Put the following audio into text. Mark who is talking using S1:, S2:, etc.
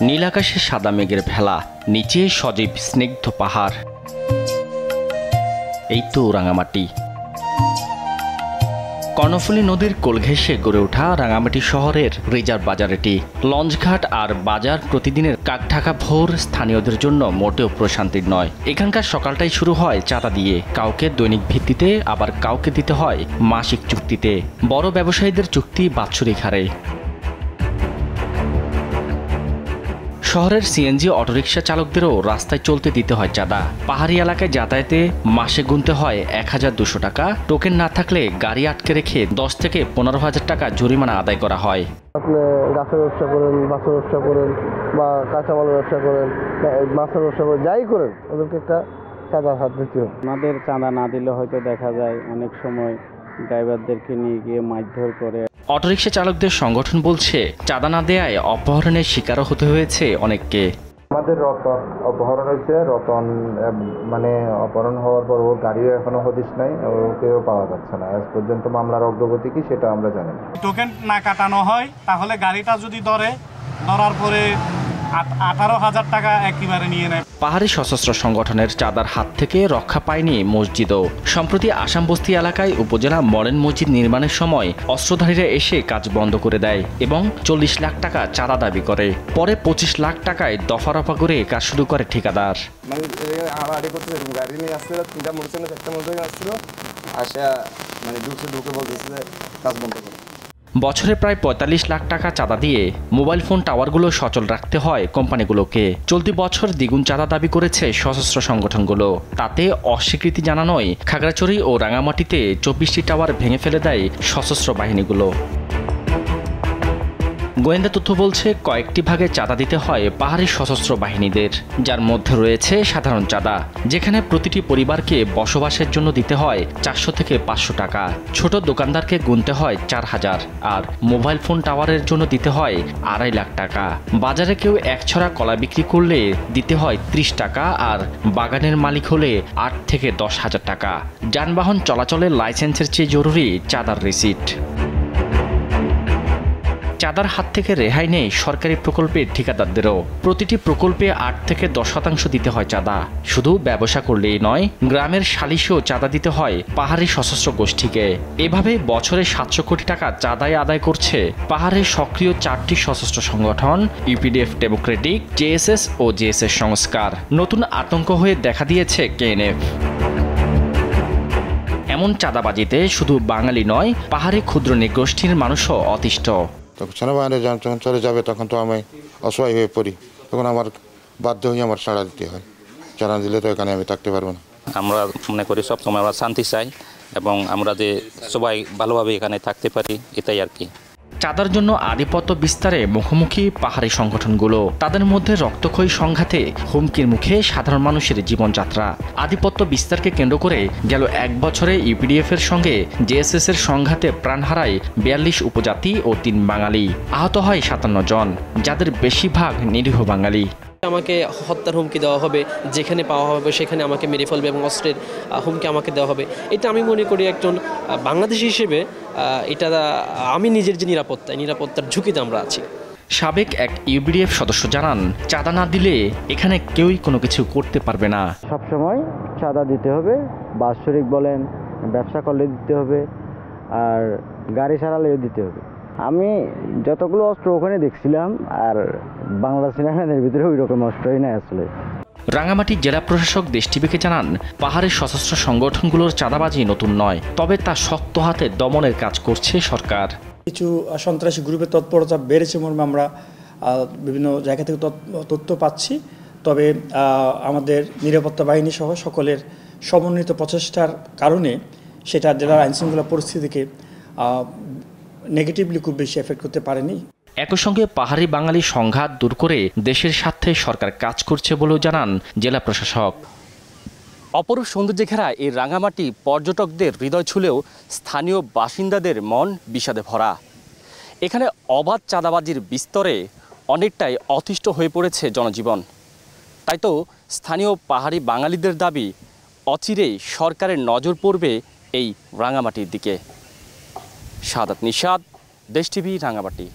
S1: নীল আকাশে সাদা মেঘের ভেলা, নিচে সজীব স্নিগ্ধ পাহাড়। এই তো রাঙামাটি। কর্ণফুলী নদীর কোল ঘেঁষে গড়ে ওঠা রাঙামাটি শহরের রিজার্ভ বাজার এটি। লঞ্চঘাট আর বাজার প্রতিদিনের কাকঢাকা ভোর স্থানীয়দের জন্য মোটেও প্রশান্তির নয়। এখানকার সকালটাই শুরু হয় চাঁদা দিয়ে, কাউকে দৈনিক ভিত্তিতে, আবার কাউকে দিতে হয় মাসিক চুক্তিতে। বড় ব্যবসায়ীদের চুক্তি বাৎসরিক হারে। শহরের সিএনজি অটোরিকশা চালকদেরও রাস্তায় চলতে দিতে হয় চাঁদা। পাহাড়ি এলাকায় যাতায়াতে মাসে গুনতে হয় 1200 টাকা। টোকেন না থাকলে গাড়ি আটকে রেখে 10 থেকে 15,000 টাকা জরিমানা আদায় করা হয়।
S2: আপনি গাছের ব্যবসা করেন, মাছের ব্যবসা করেন, বা কাঁচামালের ব্যবসা করেন, মাছের ব্যবসা করেন, যাই করেন, ওদেরকে একটা চাঁদার হাত দিতে হবে।
S3: আমাদের চাঁদা না দিলে হয়তো দেখা যায় অনেক সময় ড্রাইভারদেরকে নিয়ে গিয়ে মারধর করে।
S1: অটোরিকশা চালকদের সংগঠন বলছে, চাঁদা না দেয়ায় অপহরণের শিকারও হতে হয়েছে অনেককে।
S4: আমাদের রতন অপহরণ হয়েছে। রতন মানে অপহরণ হওয়ার পর ওর গাড়িও এখনো হদিশ নাই, ওকেও পাওয়া যাচ্ছে না। আজ পর্যন্ত মামলার অগ্রগতি কি সেটা আমরা জানি না।
S5: টোকেন না কাটানো হয় তাহলে গাড়িটা যদি ধরার পরে 18,000 টাকা একেবারে নিয়ে নেয়।
S1: পাহাড়ি সশস্ত্র সংগঠনের চাঁদার হাত থেকে রক্ষা পায়নি মসজিদও। সম্প্রতি আসাম বস্তি এলাকায় উপজেলা মডার্ন মসজিদ নির্মাণের সময় অস্ত্রধারীরা এসে কাজ বন্ধ করে দেয় এবং 40 লাখ টাকা চাঁদা দাবি করে। পরে 25 লাখ টাকায় দফা রফা করে কাজ শুরু করে ঠিকাদার।
S6: গাড়ি নিয়ে আসছিল, 3টা মোটরসাইকেল 1টা মোটরসাইকেল আসছিল, আসা ঢুকে বলতেছে কাজ বন্ধ করে।
S1: বছরে প্রায় 45 লাখ টাকা চাঁদা দিয়ে মোবাইল ফোন টাওয়ারগুলো সচল রাখতে হয় কোম্পানিগুলোকে। চলতি বছর দ্বিগুণ চাঁদা দাবি করেছে সশস্ত্র সংগঠনগুলো। তাতে অস্বীকৃতি জানানোয় খাগড়াছড়ি ও রাঙামাটিতে 24টি টাওয়ার ভেঙে ফেলে দেয় সশস্ত্র বাহিনীগুলো। গোয়েন্দা তথ্য বলছে, কয়েকটি ভাগে চাঁদা দিতে হয় পাহাড়ি সশস্ত্র বাহিনীদের, যার মধ্যে রয়েছে সাধারণ চাঁদা, যেখানে প্রতিটি পরিবারকে বসবাসের জন্য দিতে হয় 400 থেকে 500 টাকা। ছোট দোকানদারকে গুনতে হয় 4000, আর মোবাইল ফোন টাওয়ারের জন্য দিতে হয় 2.5 লাখ টাকা। বাজারে কেউ এক ছড়া কলা বিক্রি করলে দিতে হয় 30 টাকা, আর বাগানের মালিক হলে 8 থেকে 10,000 টাকা। যানবাহন চলাচলের লাইসেন্সের চেয়ে জরুরি চাঁদার রিসিট। চাঁদার হাত থেকে রেহাই নেই সরকারি প্রকল্পের ঠিকাদারদেরও। প্রতিটি প্রকল্পে 8 থেকে 10% দিতে হয় চাঁদা। শুধু ব্যবসা করলেই নয়, গ্রামের সালিশেও চাঁদা দিতে হয় পাহাড়ি সশস্ত্র গোষ্ঠীকে। এভাবে বছরে 700 কোটি টাকা চাঁদায় আদায় করছে পাহাড়ের সক্রিয় 4টি সশস্ত্র সংগঠন, ইউপিডিএফ ডেমোক্রেটিক, জেএসএস ও জেএসএস সংস্কার। নতুন আতঙ্ক হয়ে দেখা দিয়েছে কেএনএফ। এমন চাঁদাবাজিতে শুধু বাঙালি নয়, পাহাড়ি ক্ষুদ্র নৃগোষ্ঠীর মানুষও অতিষ্ঠ।
S7: তখন সেনাবাহিনী যখন চলে যাবে তখন তো আমি অসহায় হয়ে পড়ি, তখন আমার বাধ্য হয়ে আমার সাড়া দিতে হয়। সাড়া দিলে তো এখানে আমি থাকতে পারবো না।
S8: আমরা মনে করি সবসময় আমরা শান্তি চাই এবং আমরা যে সবাই ভালোভাবে এখানে থাকতে পারি, এটাই আর কি।
S1: চাঁদার জন্য আধিপত্য বিস্তারে মুখোমুখি পাহাড়ি সংগঠনগুলো। তাদের মধ্যে রক্তক্ষয়ী সংঘাতে হুমকির মুখে সাধারণ মানুষের জীবনযাত্রা। আধিপত্য বিস্তারকে কেন্দ্র করে গেল 1 বছরে ইউপিডিএফ এর সঙ্গে জেএসএস এর সংঘাতে প্রাণ হারায় 42 উপজাতি ও 3 বাঙালি। আহত হয় 57 জন, যাদের বেশিরভাগ নিরীহ বাঙালি।
S9: আমাকে হত্যার হুমকি দেওয়া হবে, যেখানে পাওয়া হবে সেখানে আমাকে মেরে ফেলবে এবং অস্ত্রের হুমকি আমাকে দেওয়া হবে। এটা আমি মনে করি একজন বাংলাদেশি হিসেবে এটা আমি নিজের যে নিরাপত্তার ঝুঁকিতে আমরা আছি।
S1: সাবেক এক ইউপিডিএফ সদস্য জানান, চাঁদা না দিলে এখানে কেউই কোনো কিছু করতে পারবে না।
S3: সবসময় চাঁদা দিতে হবে, বাৎসরিক বলেন, ব্যবসা করলে দিতে হবে, আর গাড়ি ছাড়ালেও দিতে হবে। আমি যতগুলো অস্ত্র ওখানে দেখছিলাম, আর বাংলা সিনেমাদের ভিতরে ওই রকম অস্ত্রই নাই আসলে।
S1: রাঙামাটি জেলা প্রশাসক দেশ টিভিকে জানান, পাহাড়ের সশস্ত্র সংগঠনগুলোর চাঁদাবাজি নতুন নয়, তবে তা শক্ত হাতে দমনের কাজ করছে সরকার।
S10: কিছু সন্ত্রাসী গ্রুপের তৎপরতা বেড়েছে মর্মে আমরা বিভিন্ন জায়গা থেকে তথ্য পাচ্ছি। তবে আমাদের নিরাপত্তা বাহিনী সহ সকলের সমন্বিত প্রচেষ্টার কারণে সেটা জেলার আইনশৃঙ্খলা পরিস্থিতিকে নেগেটিভলি খুব বেশি এফেক্ট করতে পারেনি।
S1: একই সঙ্গে পাহাড়ি বাঙালি সংঘাত দূর করে দেশের স্বার্থে সরকার কাজ করছে বলেও জানান জেলা প্রশাসক। অপরূপ সৌন্দর্যে ঘেরা এই রাঙামাটি পর্যটকদের হৃদয় ছুলেও স্থানীয় বাসিন্দাদের মন বিষাদে ভরা। এখানে অবাধ চাঁদাবাজির বিস্তরে অনেকটাই অতিষ্ঠ হয়ে পড়েছে জনজীবন। তাই তো স্থানীয় পাহাড়ি বাঙালিদের দাবি, অচিরেই সরকারের নজর পড়বে এই রাঙামাটির দিকে। সাদাত নিশাদ, দেশ টিভি, রাঙামাটি।